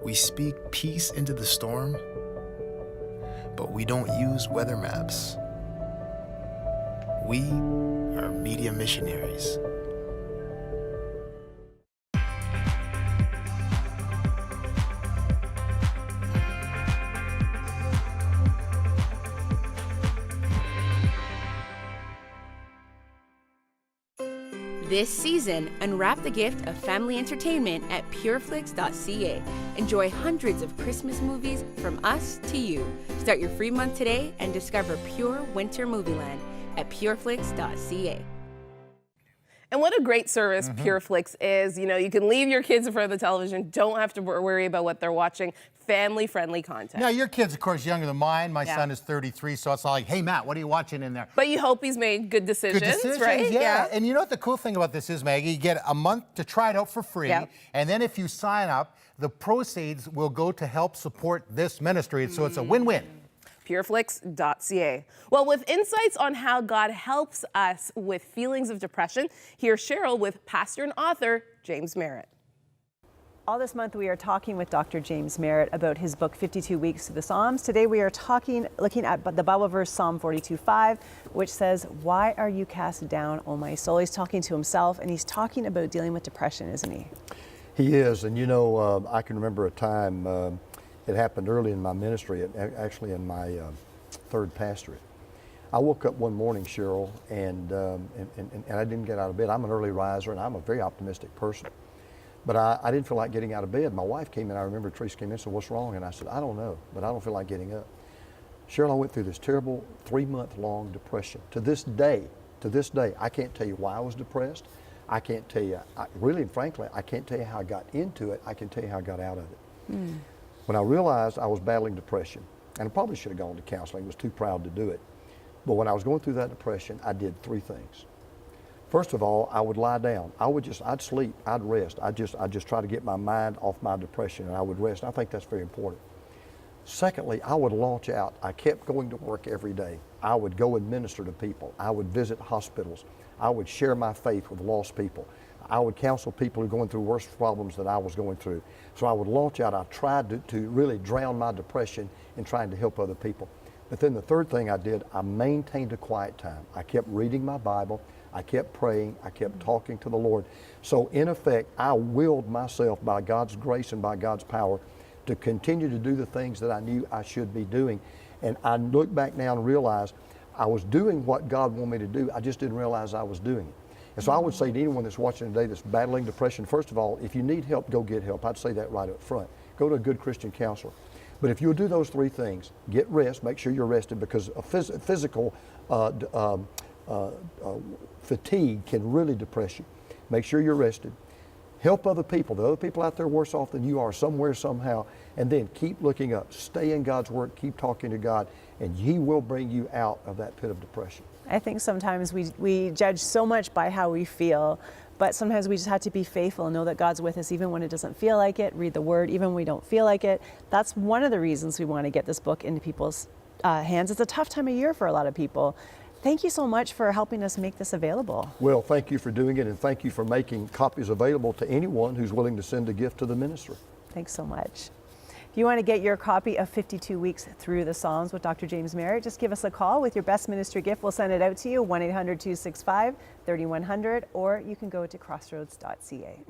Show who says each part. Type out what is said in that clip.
Speaker 1: We speak peace into the storm, but we don't use weather maps. We are media missionaries.
Speaker 2: This season, unwrap the gift of family entertainment at pureflix.ca. Enjoy hundreds of Christmas movies from us to you. Start your free month today and discover pure winter movieland at pureflix.ca.
Speaker 3: And what a great service PureFlix is. You know, you can leave your kids in front of the television, don't have to worry about what they're watching. Family-friendly content.
Speaker 4: Now, your kid's, of course, younger than mine. My son is 33, so it's not like, hey, Matt, what are you watching in there?
Speaker 3: But you hope he's made good decisions, right?
Speaker 4: Yeah. And you know what the cool thing about this is, Maggie? You get a month to try it out for free, and then if you sign up, the proceeds will go to help support this ministry. So it's a win-win.
Speaker 3: Pureflix.ca. Well, with insights on how God helps us with feelings of depression, here's Cheryl with pastor and author James Merritt.
Speaker 5: All this month we are talking with Dr. James Merritt about his book 52 Weeks to the Psalms. Today we are looking at the Bible verse Psalm 42:5, which says, "Why are you cast down, O my soul?" He's talking to himself, and he's talking about dealing with depression, isn't he?
Speaker 6: He is, and you know, I can remember a time, it happened early in my ministry, actually in my third pastorate. I woke up one morning, Cheryl, and I didn't get out of bed. I'm an early riser, and I'm a very optimistic person. But I didn't feel like getting out of bed. My wife came in, I remember Teresa came in and said, "What's wrong?" And I said, "I don't know, but I don't feel like getting up." Cheryl, I went through this terrible 3-month-long depression. To this day, I can't tell you why I was depressed. I can't tell you, really and frankly, I can't tell you how I got into it. I can tell you how I got out of it. When I realized I was battling depression, and I probably should have gone to counseling, was too proud to do it. But when I was going through that depression, I did 3 things. First of all, I would lie down. I'd sleep, I'd rest. I'd just try to get my mind off my depression, and I would rest. I think that's very important. Secondly, I would launch out. I kept going to work every day. I would go and minister to people. I would visit hospitals. I would share my faith with lost people. I would counsel people who are going through worse problems than I was going through. So I would launch out. I tried to really drown my depression in trying to help other people. But then the third thing I did, I maintained a quiet time. I kept reading my Bible. I kept praying, I kept talking to the Lord. So in effect, I willed myself by God's grace and by God's power to continue to do the things that I knew I should be doing. And I look back now and realize I was doing what God wanted me to do, I just didn't realize I was doing it. And so I would say to anyone that's watching today that's battling depression, first of all, if you need help, go get help. I'd say that right up front. Go to a good Christian counselor. But if you'll do those 3 things, get rest, make sure you're rested, because a physical fatigue can really depress you. Make sure you're rested. Help other people. There are other people out there worse off than you are somewhere, somehow. And then keep looking up. Stay in God's Word. Keep talking to God. And He will bring you out of that pit of depression.
Speaker 5: I think sometimes we judge so much by how we feel, but sometimes we just have to be faithful and know that God's with us even when it doesn't feel like it. Read the Word even when we don't feel like it. That's one of the reasons we want to get this book into people's hands. It's a tough time of year for a lot of people. Thank you so much for helping us make this available.
Speaker 6: Well, thank you for doing it, and thank you for making copies available to anyone who's willing to send a gift to the ministry.
Speaker 5: Thanks so much. If you want to get your copy of 52 Weeks Through the Psalms with Dr. James Merritt, just give us a call with your best ministry gift. We'll send it out to you, 1-800-265-3100, or you can go to crossroads.ca.